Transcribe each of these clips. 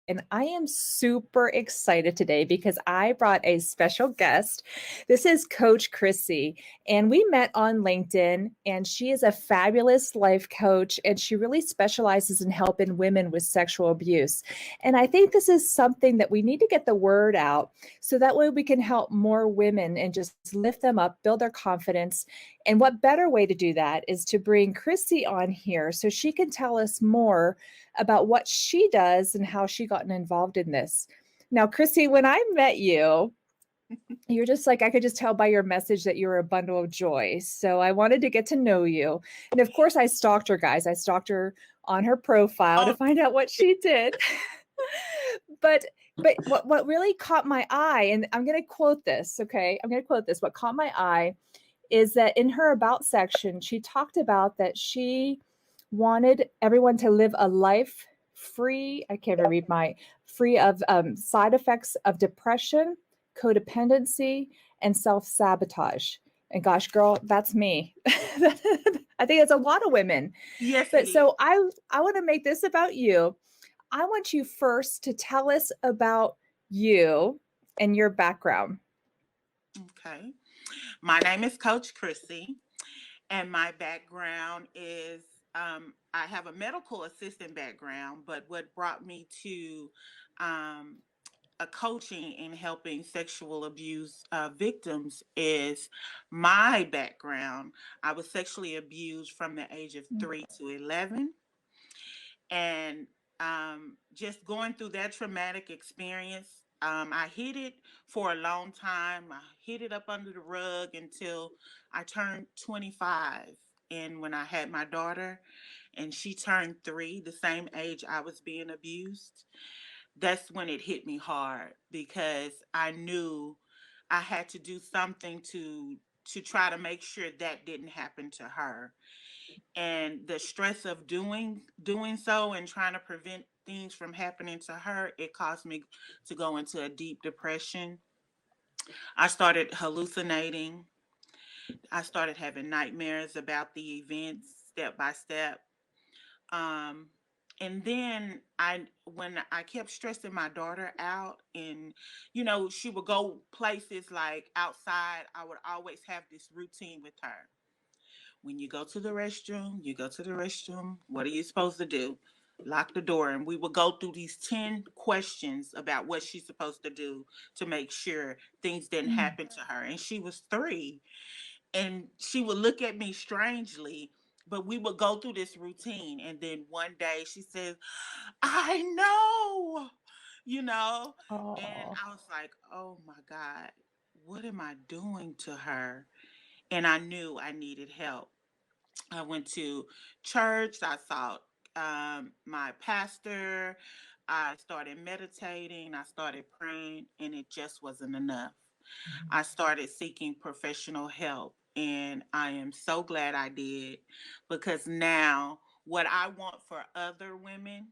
And I am super excited today because I brought a special guest. This is Coach Chrissy, and we met on LinkedIn, and she is a fabulous life coach, and she really specializes in helping women with sexual abuse. And I think this is something that we need to get the word out so that way we can help more women and just lift them up, build their confidence. And what better way to do that is to bring Chrissy on here so she can tell us more about what she does and how she got involved in this. Now, Chrissy, when I met you, you're just like, I could just tell by your message that you're a bundle of joy. So I wanted to get to know you. And of course, I stalked her, guys. I stalked her on her profile to Oh, find out what she did. but what really caught my eye, and I'm going to quote this, okay? I'm going to quote this. What caught my eye is that in her about section, she talked about that she wanted everyone to live a life free, I can't even read my, free of side effects of depression, codependency, and self-sabotage. And gosh, girl, that's me. I think it's a lot of women. yes, it But is. so I want to make this about you. I want you first to tell us about you and your background. Okay. My name is Coach Chrissy, and my background is I have a medical assistant background, but what brought me to um, a coaching and helping sexual abuse victims is my background. I was sexually abused from the age of 3 to 11. And just going through that traumatic experience, I hid it for a long time. I hid it up under the rug until I turned 25. And when I had my daughter and she turned 3, the same age I was being abused, that's when it hit me hard because I knew I had to do something to try to make sure that didn't happen to her. And the stress of doing so and trying to prevent things from happening to her, it caused me to go into a deep depression. I started hallucinating. I started having nightmares about the events step by step. um and then when I kept stressing my daughter out, and she would go places like outside, I would always have this routine with her. When you go to the restroom, you go to the restroom. What are you supposed to do? Lock the door. And we would go through these 10 questions about what she's supposed to do to make sure things didn't Mm. happen to her. And she was 3. And she would look at me strangely, but we would go through this routine. And then one day she says, I know, you know. And Oh. I was like, oh my God, what am I doing to her? And I knew I needed help. I went to church. I saw my pastor. I started meditating. I started praying, and it just wasn't enough. I started seeking professional help, and I am so glad I did, because now what I want for other women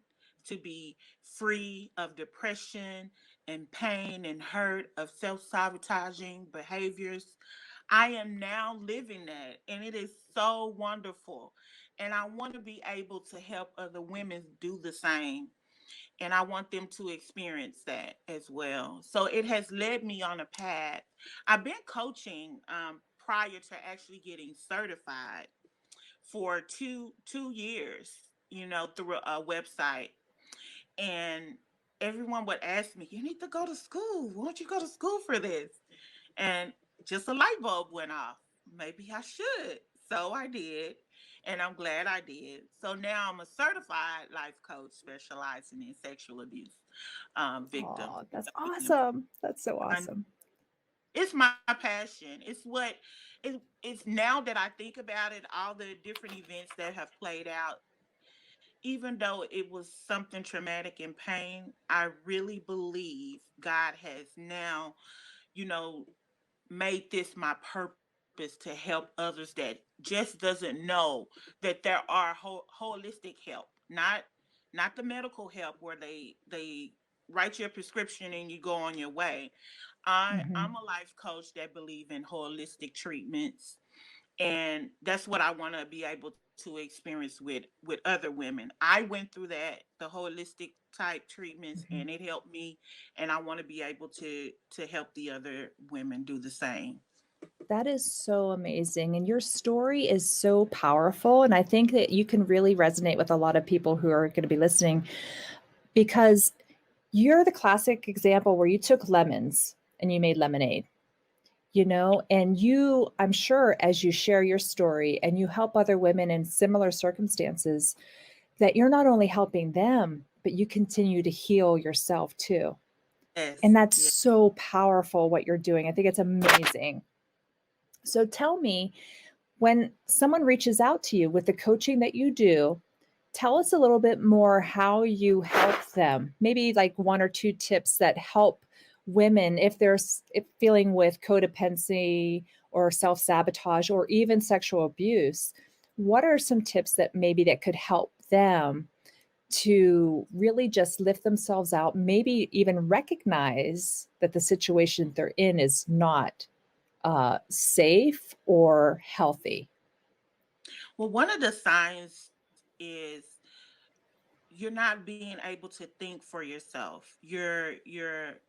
to be free of depression and pain and hurt of self sabotaging behaviors, I am now living that, and it is so wonderful. And I want to be able to help other women do the same, and I want them to experience that as well. So it has led me on a path. I've been coaching prior to actually getting certified for two years, through a website. And everyone would ask me, "You need to go to school. Why don't you go to school for this?" And just a light bulb went off. Maybe I should. So I did. And I'm glad I did. So now I'm a certified life coach specializing in sexual abuse victims. Oh, that's awesome. That's so And awesome. it's my passion. It's now that I think about it, all the different events that have played out, even though it was something traumatic and pain, I really believe God has now, you know, made this my purpose to help others that just doesn't know that there are holistic help, not the medical help where they write your prescription and you go on your way. I'm Mhm. a life coach that believe in holistic treatments, and that's what I want to be able to to experience with other women. I went through that, the holistic type treatments, Mhm. and it helped me, and I want to be able to help the other women do the same. That is so amazing. And your story is so powerful. And I think that you can really resonate with a lot of people who are going to be listening because you're the classic example where you took lemons and you made lemonade, and I'm sure as you share your story and you help other women in similar circumstances, that you're not only helping them, but you continue to heal yourself too. And Yes, that's yes. so powerful what you're doing. I think it's amazing. So tell me, when someone reaches out to you with the coaching that you do, tell us a little bit more how you help them. Maybe like one or two tips that help women if feeling with codependency or self-sabotage or even sexual abuse. What are some tips that maybe that could help them to really just lift themselves out, maybe even recognize that the situation they're in is not safe or healthy? Well, one of the signs is you're not being able to think for yourself. You're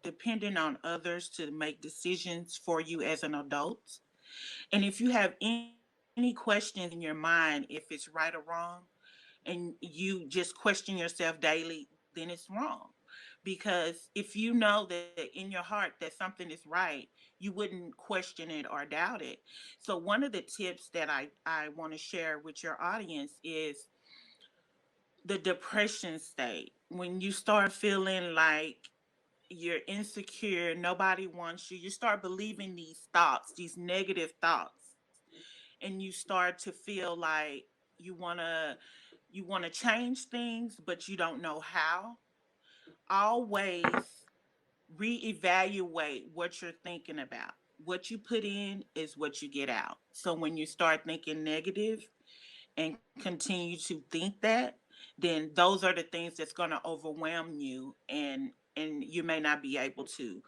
depending on others to make decisions for you as an adult. And if you have any questions in your mind if it's right or wrong, and you just question yourself daily, then it's wrong. Because if you know that in your heart that something is right, you wouldn't question it or doubt it. So one of the tips that I want to share with your audience is the depression state. When you start feeling like you're insecure, nobody wants you, you start believing these thoughts, these negative thoughts, and you start to feel like you want to you want to change things but you don't know how. Always reevaluate what you're thinking about. What you put in is what you get out. So when you start thinking negative and continue to think that, then those are the things that's going to overwhelm you, and you may not be able to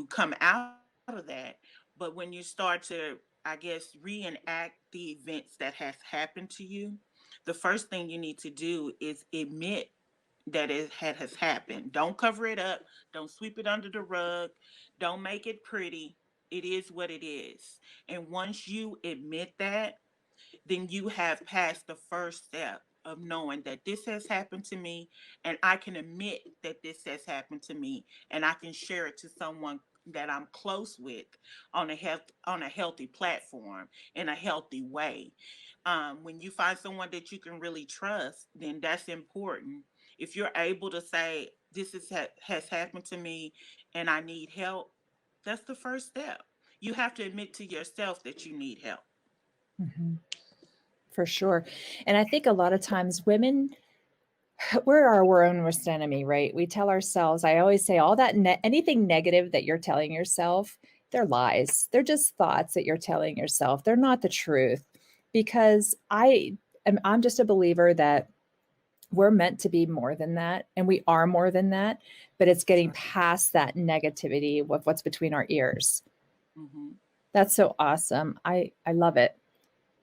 come out of that. But when you start to, I guess, reenact the events that has happened to you, the first thing you need to do is admit that has happened. Don't cover it up. Don't sweep it under the rug. Don't make it pretty. It is what it is. And once you admit that, then you have passed the first step of knowing that this has happened to me, and I can admit that this has happened to me, and I can share it to someone that I'm close with on a healthy platform in a healthy way. When you find someone that you can really trust, then that's important. If you're able to say has happened to me and I need help, that's the first step. You have to admit to yourself that you need help. Mhm. For sure. And I think a lot of times women, we're our own worst enemy, right? We tell ourselves, I always say, all that, anything negative that you're telling yourself, they're lies. They're just thoughts that you're telling yourself. They're not the truth. Because I'm just a believer that we're meant to be more than that. And we are more than that. But it's That's getting right. past that negativity of what's between our ears. Hmm. That's so awesome. I love it.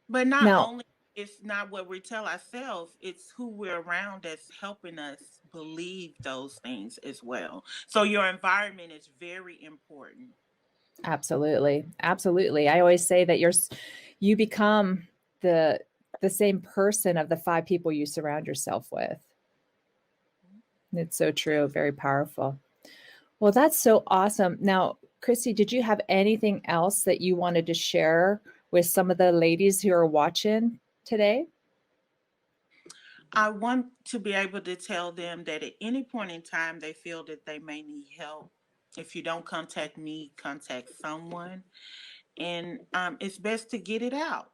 But not Now, only it's not what we tell ourselves, it's who we're around that's helping us believe those things as well. So your environment is very important. absolutely. Absolutely. I always say that you become the the same person of the five people you surround yourself with. It's so true, Yes. very powerful. Well, that's so awesome. Now, Chrissy, did you have anything else that you wanted to share with some of the ladies who are watching today? I want to be able to tell them that at any point in time they feel that they may need help. If you don't contact me, contact someone. And it's best to get it out,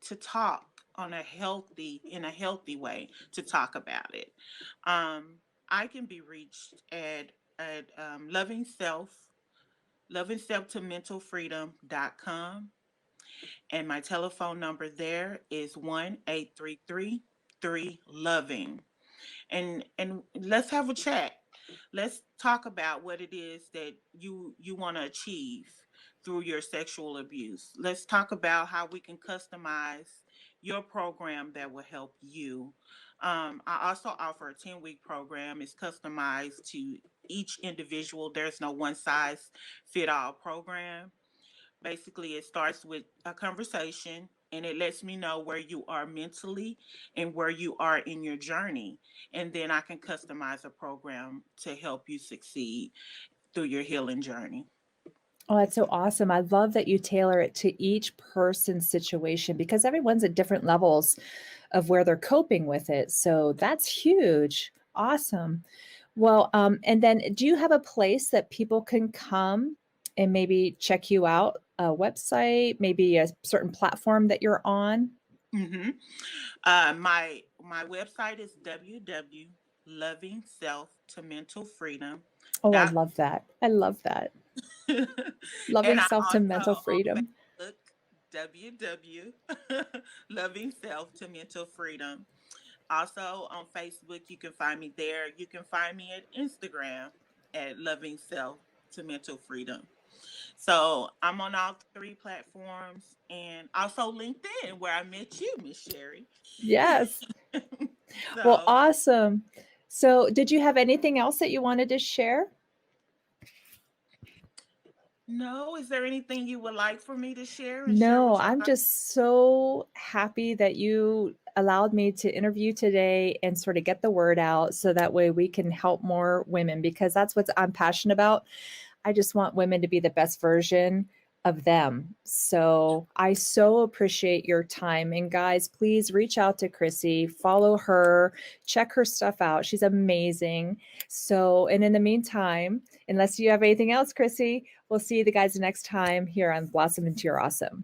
to talk in a healthy way, to talk about it. Um, I can be reached at loving self to mentalfreedom.com, and my telephone number there is 1-833-3 loving. And let's have a chat. Let's talk about what it is that you want to achieve through your sexual abuse. Let's talk about how we can customize your program that will help you. I also offer a 10-week program. It's customized to each individual. There's no one size fit all program. Basically, it starts with a conversation and it lets me know where you are mentally and where you are in your journey. And then I can customize a program to help you succeed through your healing journey. Oh, that's so awesome. I love that you tailor it to each person's situation because everyone's at different levels of where they're coping with it. So that's huge. Awesome. Well, and then do you have a place that people can come and maybe check you out? A website, maybe a certain platform that you're on? Mm-hmm. My website is Oh, I www.lovingselftomentalfreedom.com. love that. I love that. And Loving I'm self to mental also on freedom. Facebook, www. Loving Self to Mental Freedom. Also on Facebook, you can find me there. You can find me at Instagram at Loving Self to Mental Freedom. So I'm on all three platforms and also LinkedIn where I met you, Miss Cherie. Yes. Well, So awesome. So, did you have anything else that you wanted to share? no, is there anything you would like for me to share and share No, with your I'm just so happy that you allowed me to interview today and sort of get the word out so that way we can help more women because that's what I'm passionate about. I just want women to be the best version of them. So I so appreciate your time. And guys, please reach out to Chrissy, follow her, check her stuff out. She's amazing. So, and in the meantime, unless you have anything else, Chrissy, we'll see you the guys next time here on Blossom into Your Awesome.